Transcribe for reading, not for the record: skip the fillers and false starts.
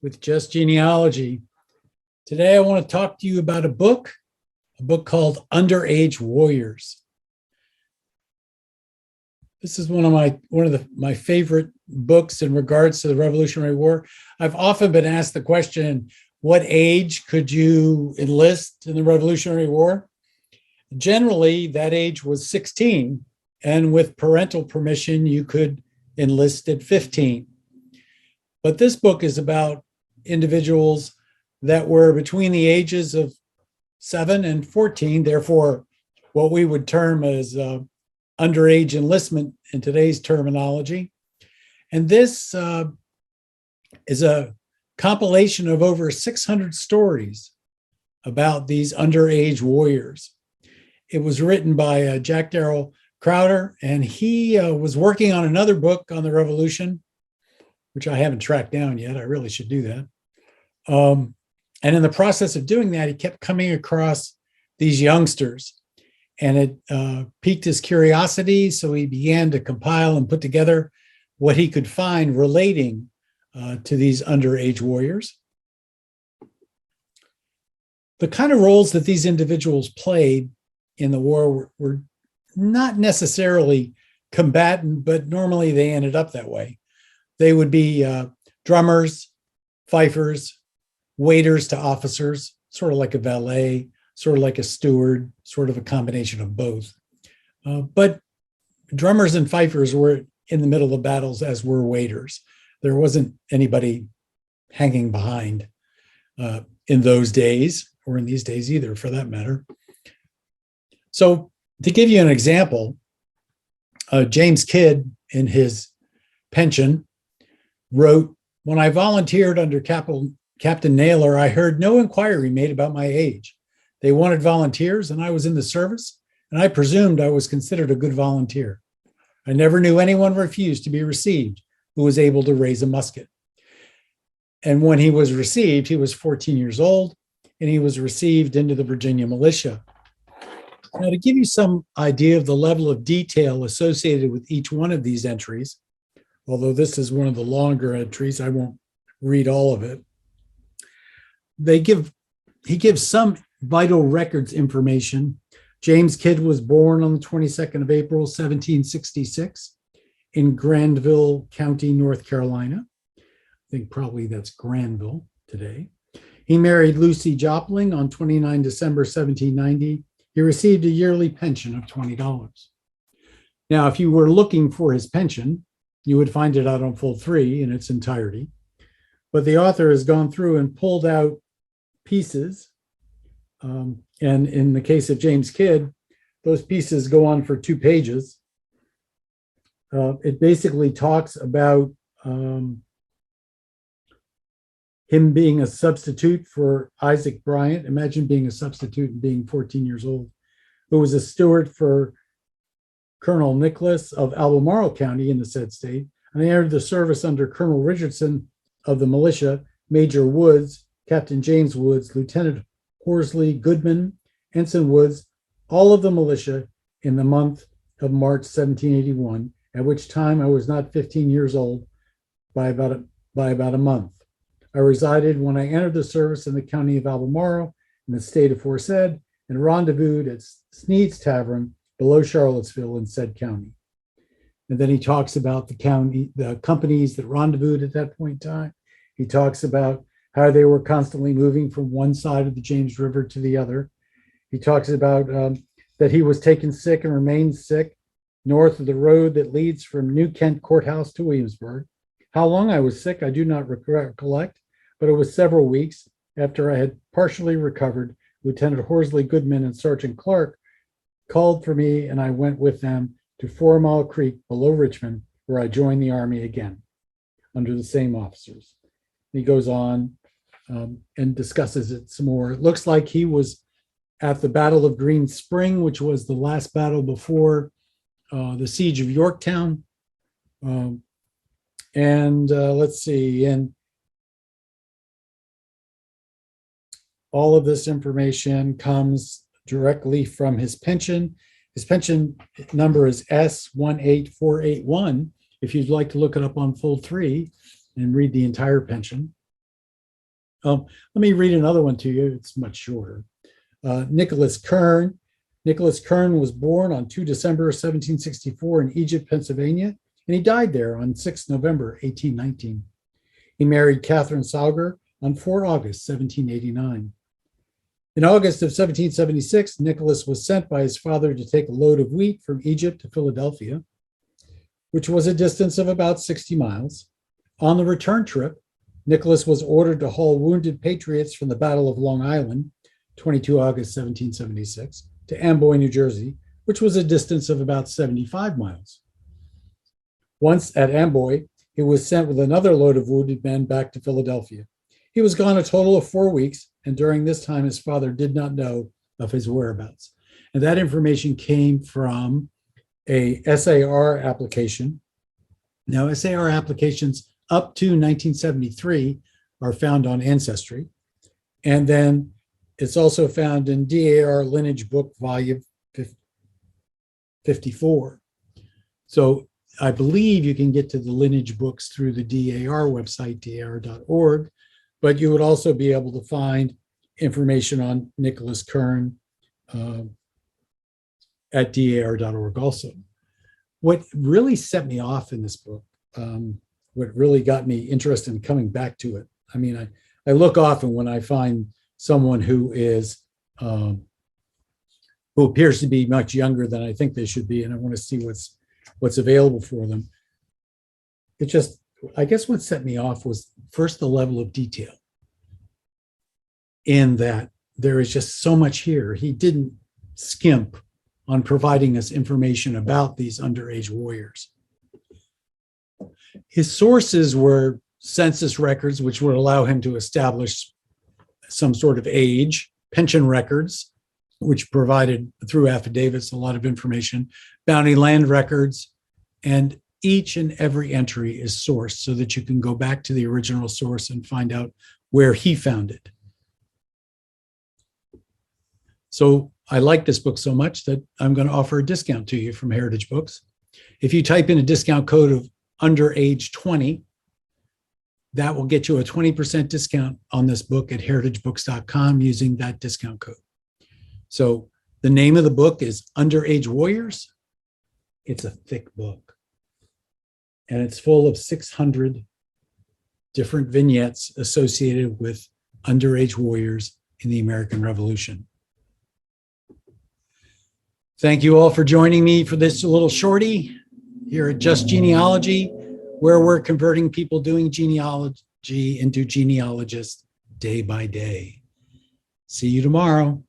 with Just Genealogy. Today I want to talk to you about a book called Underage Warriors. This is one of my favorite books in regards to the Revolutionary War. I've often been asked the question, what age could you enlist in the Revolutionary War? Generally, that age was 16, and with parental permission, you could enlist at 15. But this book is about individuals that were between the ages of 7 and 14, therefore what we would term as underage enlistment in today's terminology. And this is a compilation of over 600 stories about these underage warriors. It was written by Jack Durell Crowder, and he was working on another book on the Revolution, which I haven't tracked down yet. I really should do that. And in the process of doing that, he kept coming across these youngsters, and it piqued his curiosity. So he began to compile and put together what he could find relating to these underage warriors. The kind of roles that these individuals played in the war were not necessarily combatant, but normally they ended up that way. They would be drummers, fifers, waiters to officers, sort of like a valet, sort of like a steward, sort of a combination of both. But drummers and fifers were in the middle of battles, as were waiters. There wasn't anybody hanging behind in those days, or in these days either, for that matter. So to give you an example, James Kidd, in his pension, wrote, "When I volunteered under Captain Naylor, I heard no inquiry made about my age. They wanted volunteers, and I was in the service, and I presumed I was considered a good volunteer. I never knew anyone refused to be received who was able to raise a musket." And when he was received, he was 14 years old, and he was received into the Virginia militia. Now, to give you some idea of the level of detail associated with each one of these entries, although this is one of the longer entries, I won't read all of it. He gives some vital records information. James Kidd was born on the 22nd of April, 1766 in Granville County, North Carolina. I think probably that's Granville today. He married Lucy Jopling on 29 December, 1790. He received a yearly pension of $20. Now, if you were looking for his pension, you would find it out on Fold 3 in its entirety. But the author has gone through and pulled out pieces. And in the case of James Kidd, those pieces go on for 2 pages. It basically talks about him being a substitute for Isaac Bryant. Imagine being a substitute and being 14 years old, who was a steward for Colonel Nicholas of Albemarle County in the said state. And he entered the service under Colonel Richardson of the militia, Major Woods, Captain James Woods, Lieutenant Horsley Goodman, Ensign Woods, all of the militia in the month of March 1781, at which time I was not 15 years old by about a month. I resided when I entered the service in the county of Albemarle in the state aforesaid, and rendezvoused at Sneed's Tavern below Charlottesville in said county. And then he talks about the companies that rendezvoused at that point in time. He talks about how they were constantly moving from one side of the James River to the other. He talks about that he was taken sick and remained sick north of the road that leads from New Kent Courthouse to Williamsburg. How long I was sick, I do not recollect, but it was several weeks. After I had partially recovered, Lieutenant Horsley Goodman and Sergeant Clark called for me, and I went with them to 4 Mile Creek below Richmond, where I joined the Army again under the same officers. And he goes on and discusses it some more. It looks like he was at the Battle of Green Spring, which was the last battle before the siege of Yorktown. Let's see, and all of this information comes directly from his pension. His pension number is S18481, if you'd like to look it up on Fold 3 and read the entire pension. Let me read another one to you. It's much shorter. Nicholas Kern. Nicholas Kern was born on 2 December 1764 in Egypt, Pennsylvania, and he died there on 6 November 1819. He married Catherine Sauger on 4 August 1789. In August of 1776, Nicholas was sent by his father to take a load of wheat from Egypt to Philadelphia, which was a distance of about 60 miles. On the return trip, Nicholas was ordered to haul wounded patriots from the Battle of Long Island, 22 August 1776, to Amboy, New Jersey, which was a distance of about 75 miles. Once at Amboy, he was sent with another load of wounded men back to Philadelphia. He was gone a total of 4 weeks, and during this time, his father did not know of his whereabouts. And that information came from a SAR application. Now, SAR applications up to 1973 are found on Ancestry. And then it's also found in DAR Lineage Book Volume 54. So I believe you can get to the lineage books through the DAR website, dar.org, but you would also be able to find information on Nicholas Kern at dar.org also. What really set me off in this book, what really got me interested in coming back to it, I mean, I look often when I find someone who appears to be much younger than I think they should be, and I want to see what's available for them. It just, I guess what set me off was first the level of detail, in that there is just so much here. He didn't skimp on providing us information about these underage warriors. His sources were census records, which would allow him to establish some sort of age, pension records, which provided through affidavits a lot of information, bounty land records, and each and every entry is sourced so that you can go back to the original source and find out where he found it. So I like this book so much that I'm going to offer a discount to you from Heritage Books. If you type in a discount code of underage 20, that will get you a 20% discount on this book at heritagebooks.com using that discount code. So the name of the book is Underage Warriors. It's a thick book, and it's full of 600 different vignettes associated with underage warriors in the American Revolution. Thank you all for joining me for this little shorty here at Just Genealogy, where we're converting people doing genealogy into genealogists day by day. See you tomorrow.